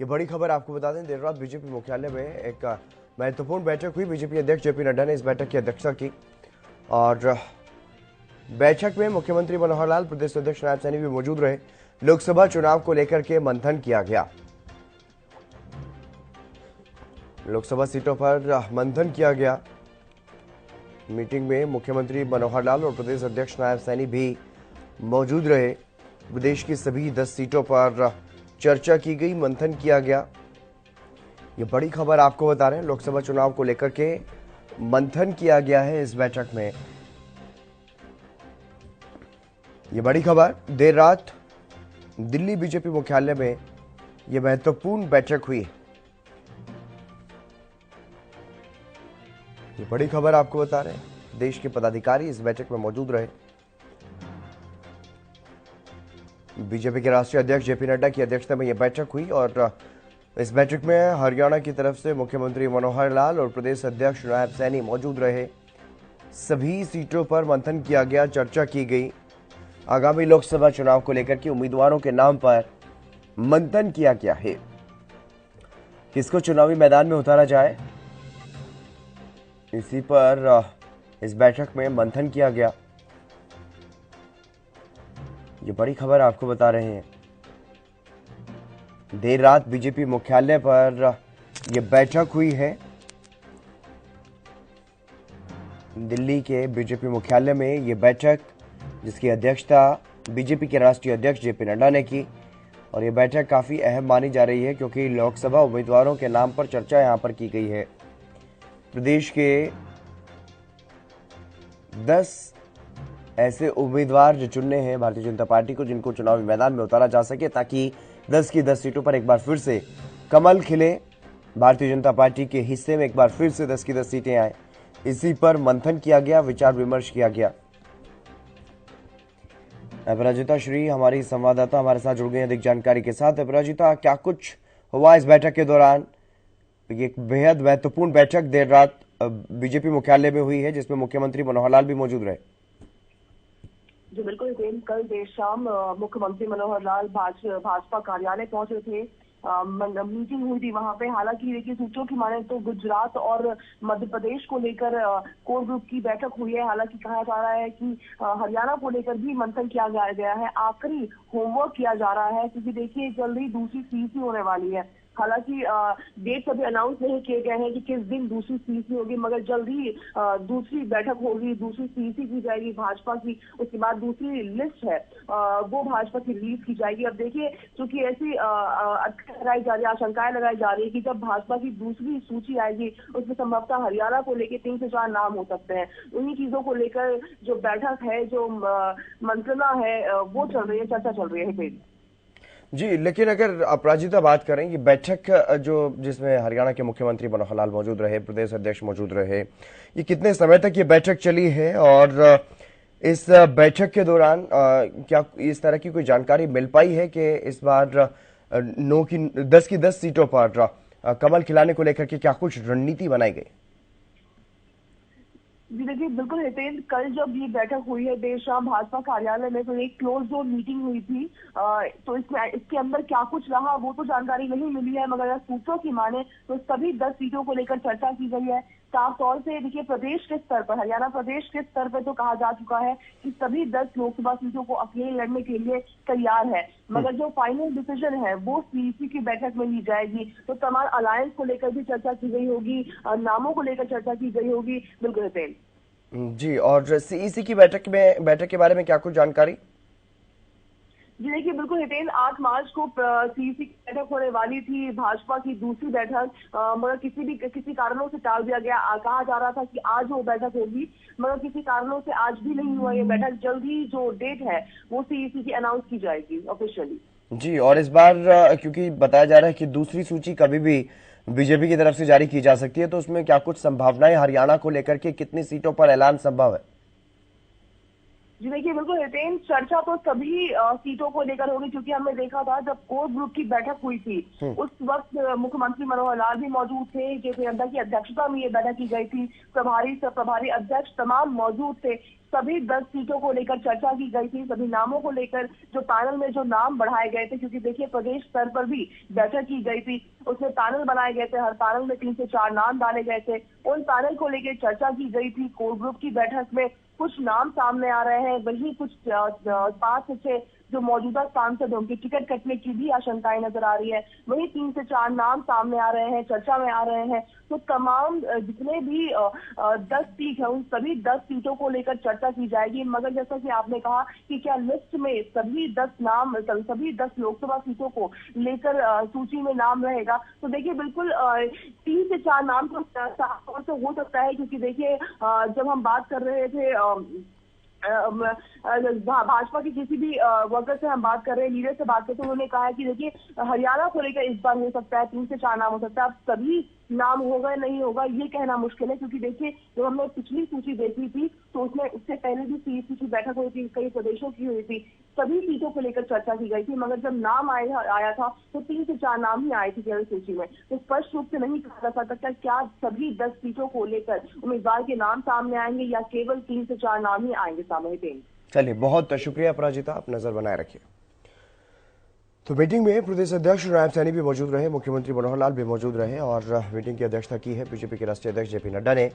ये बड़ी खबर आपको बता दें, देर रात बीजेपी मुख्यालय में एक महत्वपूर्ण बैठक हुई। बीजेपी अध्यक्ष जेपी नड्डा ने इस बैठक की अध्यक्षता की और बैठक में मुख्यमंत्री मनोहर लाल, प्रदेश अध्यक्ष नायब सैनी भी मौजूद रहे। लोकसभा चुनाव को लेकर के मंथन किया गया। लोकसभा सीटों पर मंथन किया गया। मीटिंग में मुख्यमंत्री मनोहर लाल और प्रदेश अध्यक्ष नायब सैनी भी मौजूद रहे। प्रदेश की सभी 10 सीटों पर चर्चा की गई, मंथन किया गया। ये बड़ी खबर आपको बता रहे हैं, लोकसभा चुनाव को लेकर के मंथन किया गया है इस बैठक में। ये बड़ी खबर, देर रात दिल्ली बीजेपी मुख्यालय में ये महत्वपूर्ण बैठक हुई। ये बड़ी खबर आपको बता रहे हैं, देश के पदाधिकारी इस बैठक में मौजूद रहे। बीजेपी के राष्ट्रीय अध्यक्ष जेपी नड्डा की अध्यक्षता में यह बैठक हुई और इस बैठक में हरियाणा की तरफ से मुख्यमंत्री मनोहर लाल और प्रदेश अध्यक्ष नायब सैनी मौजूद रहे। सभी सीटों पर मंथन किया गया, चर्चा की गई। आगामी लोकसभा चुनाव को लेकर के उम्मीदवारों के नाम पर मंथन किया गया है। किसको चुनावी मैदान में उतारा जाए, इसी पर इस बैठक में मंथन किया गया। ये बड़ी खबर आपको बता रहे हैं, देर रात बीजेपी मुख्यालय पर यह बैठक हुई है। दिल्ली के बीजेपी मुख्यालय में यह बैठक, जिसकी अध्यक्षता बीजेपी के राष्ट्रीय अध्यक्ष जेपी नड्डा ने की और यह बैठक काफी अहम मानी जा रही है क्योंकि लोकसभा उम्मीदवारों के नाम पर चर्चा यहां पर की गई है। प्रदेश के 10 ऐसे उम्मीदवार जो चुनने हैं भारतीय जनता पार्टी को, जिनको चुनावी मैदान में उतारा जा सके ताकि 10 की 10 सीटों पर एक बार फिर से कमल खिले। भारतीय जनता पार्टी के हिस्से में एक बार फिर से 10 की 10 सीटें आए, इसी पर मंथन किया गया, विचार विमर्श किया गया। अपराजिता श्री हमारी संवाददाता हमारे साथ जुड़ गई अधिक जानकारी के साथ। अपराजिता, क्या कुछ हुआ इस बैठक के दौरान? एक बेहद महत्वपूर्ण बैठक देर रात बीजेपी मुख्यालय में हुई है, जिसमें मुख्यमंत्री मनोहर लाल भी मौजूद रहे। जी बिल्कुल, कल देर शाम मुख्यमंत्री मनोहर लाल भाजपा कार्यालय पहुंचे थे। मीटिंग हुई थी वहां पे। हालांकि देखिए, सूत्रों की माने तो गुजरात और मध्य प्रदेश को लेकर कोर ग्रुप की बैठक हुई है। हालांकि कहा जा रहा है कि हरियाणा को लेकर भी मंथन किया गया है। आखिरी होमवर्क किया जा रहा है क्योंकि देखिए जल्द ही दूसरी सीसी होने वाली है। हालांकि डेट अभी अनाउंस नहीं किए गए हैं कि किस दिन दूसरी सीसी होगी, मगर जल्द ही दूसरी बैठक होगी, दूसरी सीसी की जाएगी भाजपा की। उसके बाद दूसरी लिस्ट है वो भाजपा की रिलीज की जाएगी। अब देखिए, क्योंकि ऐसी लगाई जा रही है, आशंकाएं लगाई जा रही है कि जब भाजपा की दूसरी सूची आएगी उसमें संभवतः हरियाणा को लेकर 3 से 4 नाम हो सकते हैं। उन्हीं चीजों को लेकर जो बैठक है, जो मंत्रणा है, वो चल रही है, चर्चा चल रही है। जी, लेकिन अगर अपराजिता बात करें, ये बैठक जो जिसमें हरियाणा के मुख्यमंत्री मनोहर लाल मौजूद रहे, प्रदेश अध्यक्ष मौजूद रहे, ये कितने समय तक ये बैठक चली है और इस बैठक के दौरान क्या इस तरह की कोई जानकारी मिल पाई है कि इस बार 10 की 10 सीटों पर कमल खिलाने को लेकर के क्या कुछ रणनीति बनाई गई? जी देखिए, बिल्कुल हितेन, कल जब ये बैठक हुई है देर शाम भाजपा कार्यालय में, तो एक क्लोज डोर मीटिंग हुई थी। तो इसके अंदर क्या कुछ रहा वो तो जानकारी नहीं मिली है, मगर सूत्रों की माने तो सभी 10 सीटों को लेकर चर्चा की गई है। साफ तौर से देखिए, प्रदेश के स्तर पर, हरियाणा प्रदेश के स्तर पर तो कहा जा चुका है कि सभी 10 लोकसभा सीटों को अकेले लड़ने के लिए तैयार है, मगर जो फाइनल डिसीजन है वो सीईसी की बैठक में ली जाएगी। तो तमाम अलायंस को लेकर भी चर्चा की गई होगी, नामों को लेकर चर्चा की गई होगी। बिल्कुल हितेन जी, और सीईसी की बैठक के बारे में क्या कुछ जानकारी? जी देखिए, बिल्कुल हितेन, 8 मार्च को सीईसी की बैठक होने वाली थी, भाजपा की दूसरी बैठक, मगर किसी कारणों से टाल दिया गया। कहा जा रहा था कि आज वो बैठक होगी, मगर किसी कारणों से आज भी नहीं हुआ ये बैठक। जल्द ही जो डेट है वो सीईसी की अनाउंस की जाएगी ऑफिशियली। जी, और इस बार क्योंकि बताया जा रहा है कि दूसरी सूची कभी भी बीजेपी की तरफ से जारी की जा सकती है, तो उसमें क्या कुछ संभावनाएं हरियाणा को लेकर के कितनी सीटों पर ऐलान संभव है? जी देखिए, बिल्कुल हितेन, चर्चा तो सभी सीटों को लेकर होगी, क्योंकि हमने देखा था जब कोर ग्रुप की बैठक हुई थी उस वक्त मुख्यमंत्री मनोहर लाल भी मौजूद थे, जेपी नड्डा की अध्यक्षता में ये बैठक की गई थी, प्रभारी अध्यक्ष तमाम मौजूद थे। सभी 10 सीटों को लेकर चर्चा की गई थी, सभी नामों को लेकर जो पैनल में जो नाम बढ़ाए गए थे, क्योंकि देखिए प्रदेश स्तर पर भी बैठक की गई थी, उसमें पैनल बनाए गए थे, हर पैनल में 3 से 4 नाम डाले गए थे, उन पैनल को लेकर चर्चा की गई थी। कोर ग्रुप की बैठक में कुछ नाम सामने आ रहे हैं, वहीं कुछ 5 से 6 जो मौजूदा सांसद उनकी टिकट कटने की भी आशंकाएं नजर आ रही है। वहीं 3 से 4 नाम सामने आ रहे हैं, चर्चा में आ रहे हैं। तो तमाम जितने भी 10 सीट है, उन सभी 10 सीटों को लेकर चर्चा की जाएगी। मगर जैसा कि आपने कहा कि क्या लिस्ट में सभी 10 लोकसभा सीटों को लेकर सूची में नाम रहेगा, तो देखिए बिल्कुल 3 से 4 नाम तो साफ तौर से हो सकता है, क्योंकि देखिए जब हम बात कर रहे थे भाजपा के किसी भी वर्कर से हम बात कर रहे हैं, लीडर से बात करते, तो उन्होंने कहा है कि देखिए हरियाणा को लेकर इस बार हो सकता है 3 से 4 नाम हो सकता है। अब सभी नाम होगा या नहीं होगा ये कहना मुश्किल है, क्योंकि देखिए जब हमने पिछली सूची देखी थी तो उसमें उससे पहले भी सीट की बैठक हुई थी, कई प्रदेशों की हुई थी, सभी सीटों को लेकर चर्चा की गई थी, मगर जब नाम आया था तो 3 से 4 नाम ही आए थे केवल सूची में। तो स्पष्ट रूप से नहीं कहा जा सकता क्या सभी 10 सीटों को लेकर उम्मीदवार के नाम सामने आएंगे या केवल 3 से 4 नाम ही आएंगे सामने। चलिए, बहुत शुक्रिया अपराजिता, आप नजर बनाए रखिए। तो मीटिंग में प्रदेश अध्यक्ष नायब सैनी भी मौजूद रहे, मुख्यमंत्री मनोहर लाल भी मौजूद रहे और मीटिंग की अध्यक्षता की है बीजेपी के राष्ट्रीय अध्यक्ष जेपी नड्डा ने।